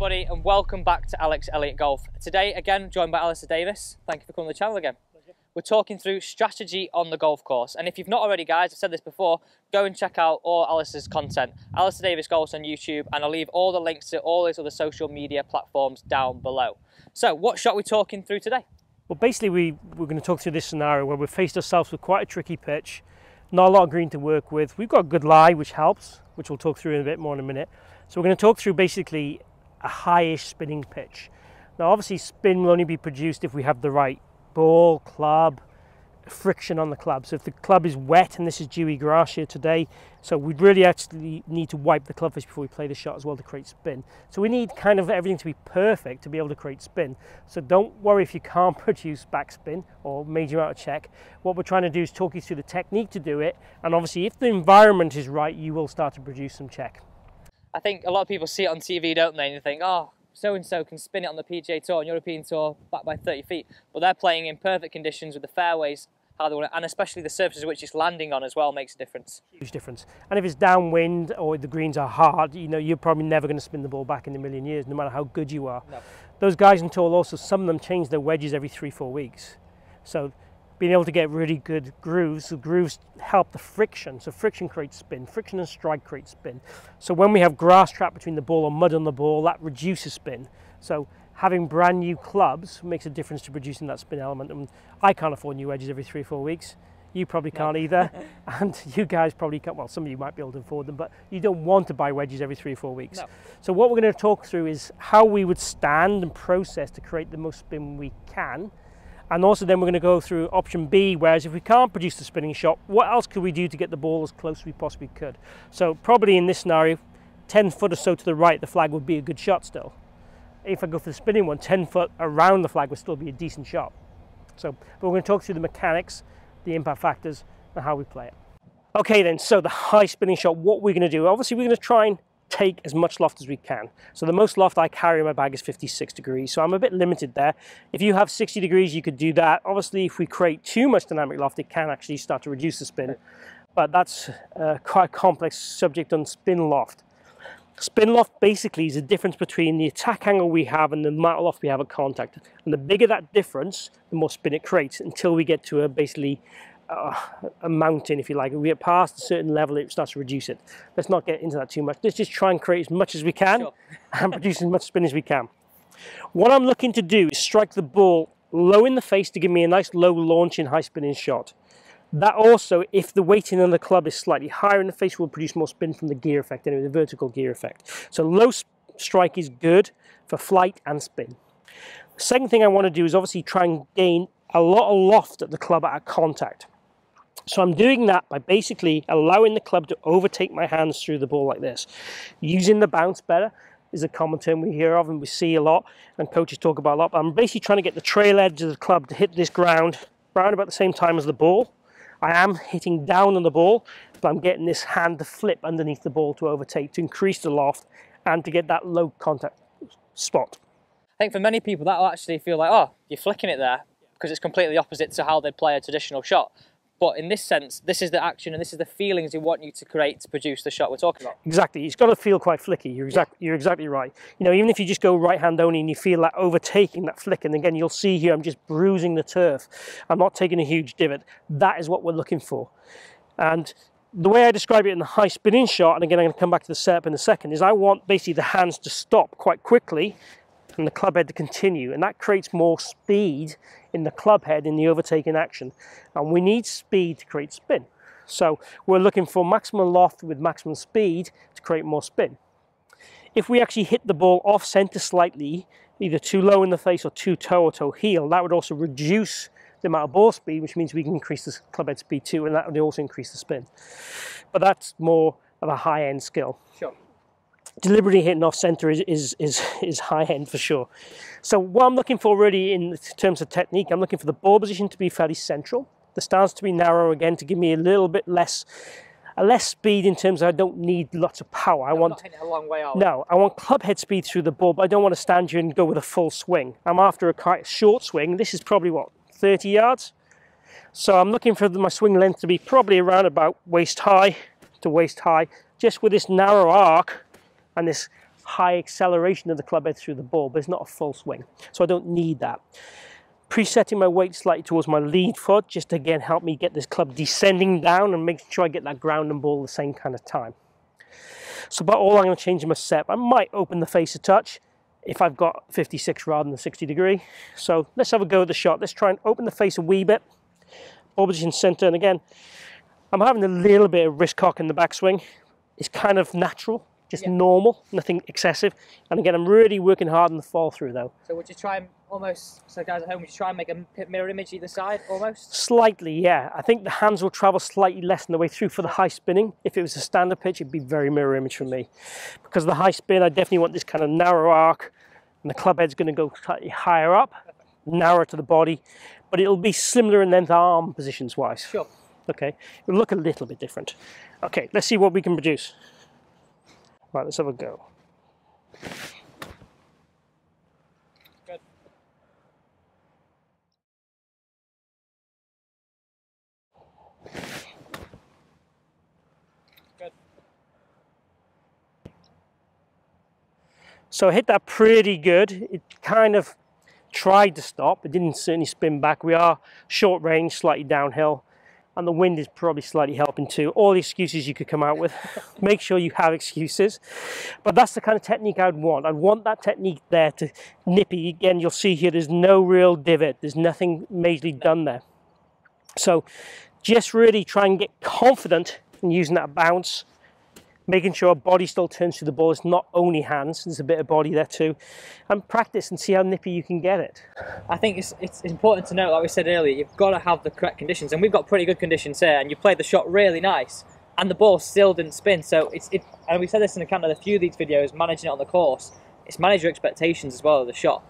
everybody, and welcome back to Alex Elliott Golf. Today, again, joined by Alistair Davies. Thank you for coming to the channel again. Pleasure. We're talking through strategy on the golf course. And if you've not already, guys, I've said this before, go and check out all Alistair's content. Alistair Davies Golf on YouTube, and I'll leave all the links to all his other social media platforms down below. So, what shot are we talking through today? Well, basically, we're going to talk through this scenario where we've faced ourselves with quite a tricky pitch, not a lot of green to work with. We've got a good lie, which helps, which we'll talk through in a bit more in a minute. So we're going to talk through basically a high-ish spinning pitch. Now, obviously, spin will only be produced if we have the right ball, club, friction on the club. So if the club is wet, and this is dewy grass here today, so we'd really actually need to wipe the club face before we play the shot as well to create spin. So we need kind of everything to be perfect to be able to create spin. So don't worry if you can't produce backspin or major amount of check. What we're trying to do is talk you through the technique to do it, and obviously if the environment is right, you will start to produce some check. I think a lot of people see it on TV, don't they, and they think, oh, so-and-so can spin it on the PGA Tour and European Tour back by 30 feet, but they're playing in perfect conditions with the fairways, how they want it, and especially the surfaces which it's landing on as well makes a difference. Huge difference. And if it's downwind or the greens are hard, you know, you're probably never going to spin the ball back in a million years, no matter how good you are. No. Those guys on tour also, some of them change their wedges every 3-4 weeks. So being able to get really good grooves, the grooves help the friction. So friction creates spin, friction and strike creates spin. So when we have grass trapped between the ball or mud on the ball, that reduces spin. So having brand new clubs makes a difference to producing that spin element. And I can't afford new wedges every 3-4 weeks. You probably can't either. And you guys probably can't, well, some of you might be able to afford them, but you don't want to buy wedges every 3-4 weeks. No. So what we're going to talk through is how we would stand and process to create the most spin we can. And also then we're going to go through option B, whereas if we can't produce the spinning shot, what else could we do to get the ball as close as we possibly could? So probably in this scenario, 10 foot or so to the right, the flag would be a good shot still. If I go for the spinning one, 10 foot around the flag would still be a decent shot. So, but we're going to talk through the mechanics, the impact factors, and how we play it. Okay then, so the high spinning shot, what we're going to do, obviously we're going to try and take as much loft as we can. So the most loft I carry in my bag is 56 degrees, so I'm a bit limited there. If you have 60 degrees, you could do that. Obviously, if we create too much dynamic loft, it can actually start to reduce the spin, but that's quite a complex subject on spin loft. Spin loft basically is the difference between the attack angle we have and the amount of loft we have at contact. And the bigger that difference, the more spin it creates, until we get to basically a mountain, if you like. If we get past a certain level, it starts to reduce it. Let's not get into that too much. Let's just try and create as much as we can and produce as much spin as we can. What I'm looking to do is strike the ball low in the face to give me a nice low launching, high spinning shot. That also, if the weighting on the club is slightly higher in the face, will produce more spin from the gear effect, anyway, the vertical gear effect. So low strike is good for flight and spin. The second thing I want to do is obviously try and gain a lot of loft at the club at contact. So I'm doing that by basically allowing the club to overtake my hands through the ball like this. Using the bounce better is a common term we hear of and we see a lot and coaches talk about a lot. But I'm basically trying to get the trail edge of the club to hit this ground around about the same time as the ball. I am hitting down on the ball, but I'm getting this hand to flip underneath the ball to overtake, to increase the loft and to get that low contact spot. I think for many people that will actually feel like, oh, you're flicking it there, because it's completely opposite to how they'd play a traditional shot. But in this sense, this is the action and this is the feelings we want you to create to produce the shot we're talking about. Exactly. It's got to feel quite flicky. You're exactly right. You know, even if you just go right hand only and you feel that overtaking, that flick, and again, you'll see here, I'm just bruising the turf. I'm not taking a huge divot. That is what we're looking for. And the way I describe it in the high spinning shot, and again, I'm going to come back to the setup in a second, is I want basically the hands to stop quite quickly and the club head to continue, and that creates more speed in the club head in the overtaking action, and we need speed to create spin. So we're looking for maximum loft with maximum speed to create more spin. If we actually hit the ball off center slightly, either too low in the face or too toe or toe heel, that would also reduce the amount of ball speed, which means we can increase the club head speed too, and that would also increase the spin. But that's more of a high-end skill. Sure. Deliberately hitting off center is high end for sure. So what I'm looking for really in terms of technique, I'm looking for the ball position to be fairly central, the stance to be narrow again to give me a little bit less speed in terms of I don't need lots of power. I want not hitting it a long way out. No, I want club head speed through the ball, but I don't want to stand here and go with a full swing. I'm after a quite short swing. This is probably what, 30 yards? So I'm looking for my swing length to be probably around about waist high to waist high, just with this narrow arc and this high acceleration of the club head through the ball, but it's not a full swing. So I don't need that. Presetting my weight slightly towards my lead foot, just to again help me get this club descending down and make sure I get that ground and ball at the same kind of time. So about all I'm going to change in my set. I might open the face a touch if I've got 56 rather than 60 degree. So let's have a go at the shot. Let's try and open the face a wee bit. Ball position center, and again, I'm having a little bit of wrist cock in the backswing. It's kind of natural, just normal, nothing excessive. And again, I'm really working hard on the fall through though. So would you try and almost, so guys at home, would you try and make a mirror image either side almost? Slightly, yeah. I think the hands will travel slightly less than the way through for the high spinning. If it was a standard pitch, it'd be very mirror image for me. Because the high spin, I definitely want this kind of narrow arc, and the club head's going to go slightly higher up, narrower to the body, but it'll be similar in length arm positions wise. Sure. Okay, it'll look a little bit different. Okay, let's see what we can produce. Right, let's have a go. Good. Good. So I hit that pretty good. It kind of tried to stop. It didn't certainly spin back. We are short range, slightly downhill, and the wind is probably slightly helping too. All the excuses you could come out with. Make sure you have excuses. But that's the kind of technique I'd want. I'd want that technique there to nippy. Again, you'll see here there's no real divot. There's nothing majorly done there. So just really try and get confident in using that bounce, making sure our body still turns to the ball. It's not only hands, there's a bit of body there too. And practice and see how nippy you can get it. I think it's important to note, like we said earlier, you've got to have the correct conditions, and we've got pretty good conditions here, and you played the shot really nice, and the ball still didn't spin. So and we said this in the kind of a few of these videos, managing it on the course, it's manage your expectations as well of the shot.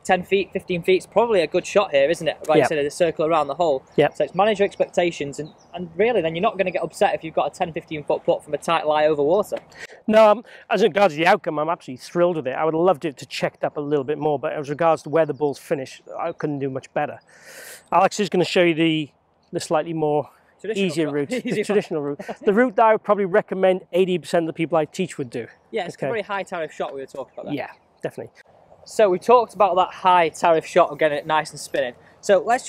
10 feet, 15 feet is probably a good shot here, isn't it? Like you said, a circle around the hole. Yep. So it's manage your expectations, and really then you're not going to get upset if you've got a 10, 15 foot putt from a tight lie over water. No, as regards the outcome, I'm absolutely thrilled with it. I would have loved it to check up a little bit more, but as regards to where the ball's finished, I couldn't do much better. Alex is going to show you the slightly more easier route, the traditional route. The route that I would probably recommend 80% of the people I teach would do. Yeah, it's a very high tariff shot we were talking about there. Yeah, definitely. So we talked about that high tariff shot of getting it nice and spinning. So let's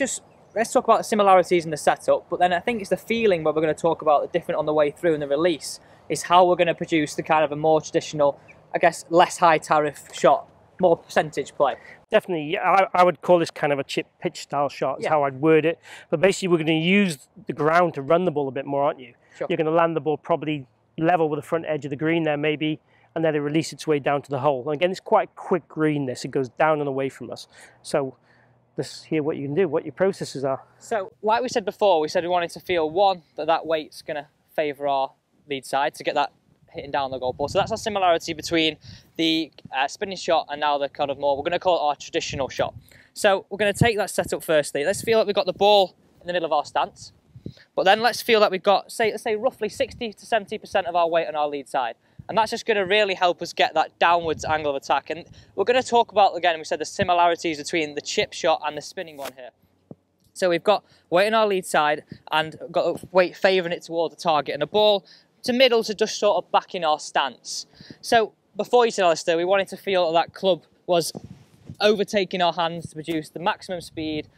talk about the similarities in the setup, but then I think it's the feeling where we're going to talk about the different on the way through and the release is how we're going to produce the kind of a more traditional, I guess, less high tariff shot, more percentage play. Definitely, I would call this kind of a chip pitch style shot is how I'd word it. But basically we're going to use the ground to run the ball a bit more, aren't you? Sure. You're going to land the ball probably level with the front edge of the green there maybe, and then it releases its way down to the hole. And again, it's quite quick green this, it goes down and away from us. So let's hear what you can do, what your processes are. So like we said before, we said we wanted to feel one, that weight's going to favour our lead side to get that hitting down the golf ball. So that's a similarity between the spinning shot and now the kind of more, we're going to call it our traditional shot. So we're going to take that setup firstly. Let's feel like we've got the ball in the middle of our stance. But then let's feel that we've got, let's say roughly 60 to 70% of our weight on our lead side. And that's just going to really help us get that downwards angle of attack. And we're going to talk about, again, we said the similarities between the chip shot and the spinning one here. So we've got weight on our lead side and got weight favouring it towards the target, and a ball to middle to just sort of back in our stance. So before you said, Alistair, we wanted to feel that club was overtaking our hands to produce the maximum speed,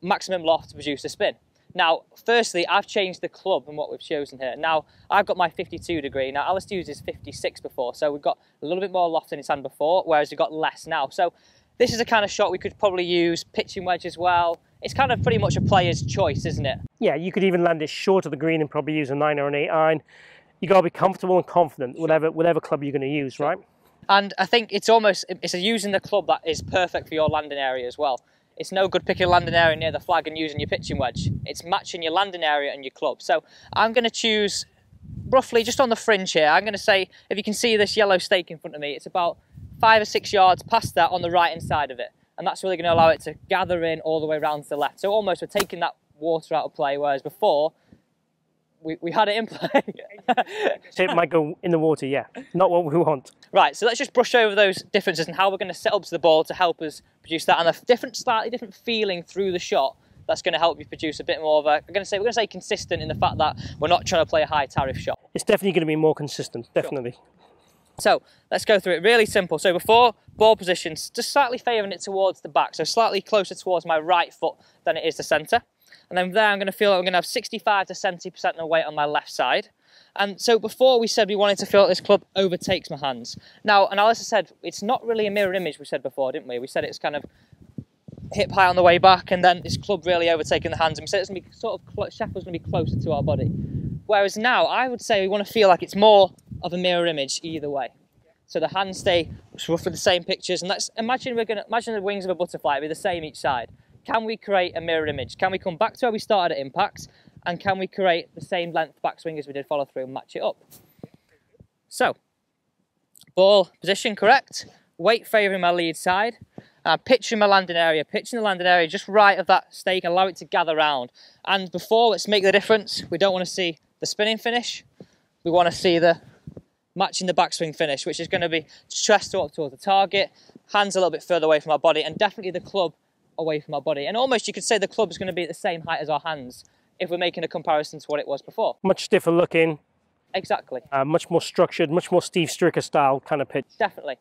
maximum loft to produce a spin. Now, firstly, I've changed the club and what we've chosen here. Now, I've got my 52 degree. Now, Alistair used his 56 before, so we've got a little bit more loft in his hand before, whereas we've got less now. So this is a kind of shot we could probably use pitching wedge as well. It's kind of pretty much a player's choice, isn't it? Yeah, you could even land it short of the green and probably use a 9 or an 8 iron. You got to be comfortable and confident, whatever club you're going to use, right? And I think it's using the club that is perfect for your landing area as well. It's no good picking a landing area near the flag and using your pitching wedge. It's matching your landing area and your club. So I'm going to choose roughly just on the fringe here. I'm going to say, if you can see this yellow stake in front of me, it's about 5 or 6 yards past that on the right hand side of it. And that's really going to allow it to gather in all the way around to the left. So almost we're taking that water out of play, whereas before, we had it in play. So it might go in the water, yeah. Not what we want. Right, so let's just brush over those differences and how we're going to set up to the ball to help us produce that, and a slightly different feeling through the shot that's going to help you produce a bit more of a, we're going to say consistent in the fact that we're not trying to play a high tariff shot. It's definitely going to be more consistent, definitely. Sure. So let's go through it. Really simple. So before ball positions, just slightly favouring it towards the back, so slightly closer towards my right foot than it is the centre. And then there I'm going to feel like I'm going to have 65 to 70% of the weight on my left side. And so before we said we wanted to feel like this club overtakes my hands. Now, and Alistair said it's not really a mirror image, we said before, didn't we? We said it's kind of hip high on the way back and then this club really overtaking the hands. And we said it's going to be sort of, shackle's going to be closer to our body. Whereas now, I would say we want to feel like it's more of a mirror image either way. So the hands stay roughly the same pictures. And let's imagine imagine the wings of a butterfly be the same each side. Can we create a mirror image? Can we come back to where we started at impact? And can we create the same length backswing as we did follow through and match it up? So, ball position correct, weight favouring my lead side, pitching my landing area, pitching the landing area just right of that stake, allow it to gather round. And before, let's make the difference. We don't want to see the spinning finish, we want to see the matching the backswing finish, which is going to be stressed up towards the target, hands a little bit further away from our body, and definitely the club away from our body. And almost you could say the club is going to be at the same height as our hands, if we're making a comparison to what it was before. Much stiffer looking. Exactly. Much more structured, much more Steve Stricker style kind of pitch. Definitely.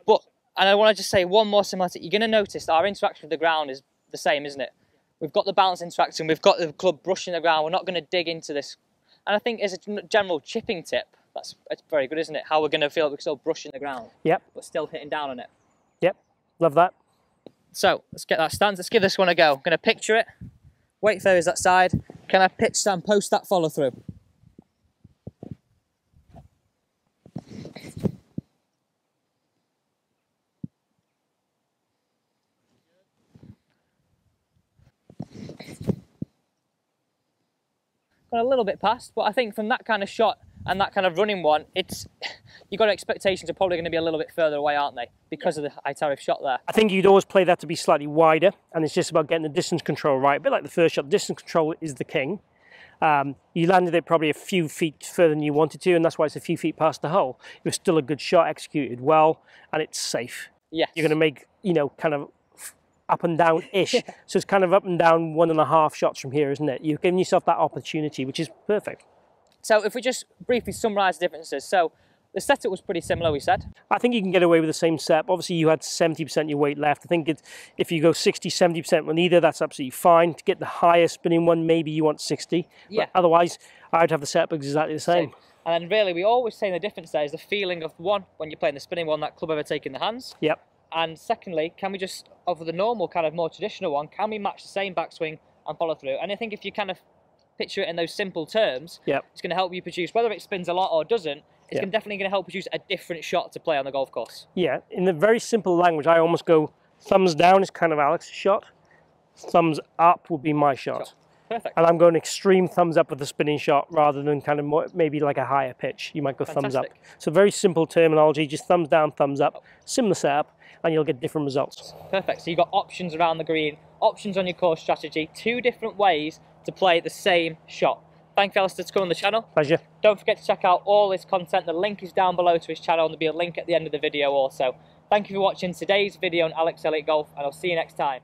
But, and I want to just say one more similarity. You're going to notice that our interaction with the ground is the same, isn't it? We've got the balance interaction, we've got the club brushing the ground, we're not going to dig into this. And I think as a general chipping tip, it's very good, isn't it? How we're going to feel like we're still brushing the ground. Yep. But still hitting down on it. Yep, love that. So, let's get that stance, let's give this one a go. I'm going to picture it. Weight favours that side. Can I pitch that and post that follow through? Got a little bit past, but I think from that kind of shot and that kind of running one, you've got expectations are probably going to be a little bit further away, aren't they? Because of the high tariff shot there. I think you'd always play that to be slightly wider, and it's just about getting the distance control right. A bit like the first shot, distance control is the king. You landed it probably a few feet further than you wanted to, and that's why it's a few feet past the hole. It was still a good shot, executed well, and it's safe. Yes. You're going to make, you know, kind of up and down-ish. So it's kind of up and down 1.5 shots from here, isn't it? You've given yourself that opportunity, which is perfect. So if we just briefly summarise the differences. So the setup was pretty similar, we said. I think you can get away with the same setup. Obviously, you had 70% of your weight left. I think if you go 60, 70% on either, that's absolutely fine. To get the higher spinning one, maybe you want 60. Yeah. But otherwise, I'd have the setup exactly the same. And then really, we always say the difference there is the feeling of one, when you're playing the spinning one, that club overtaking the hands. Yep. And secondly, can we just, over the normal kind of more traditional one, can we match the same backswing and follow through? And I think if you kind of picture it in those simple terms, it's going to help you produce, whether it spins a lot or doesn't, it's definitely going to help produce a different shot to play on the golf course. Yeah, in the very simple language, I almost go thumbs down is kind of Alex's shot, thumbs up would be my shot. Perfect. And I'm going extreme thumbs up with the spinning shot rather than kind of more, maybe like a higher pitch. You might go thumbs up. So very simple terminology, just thumbs down, thumbs up, similar setup, and you'll get different results. Perfect. So you've got options around the green, options on your course strategy, 2 different ways to play the same shot. Thank you, Alistair, for coming on the channel. Pleasure. Don't forget to check out all his content. The link is down below to his channel, and there'll be a link at the end of the video also. Thank you for watching today's video on Alex Elliott Golf, and I'll see you next time.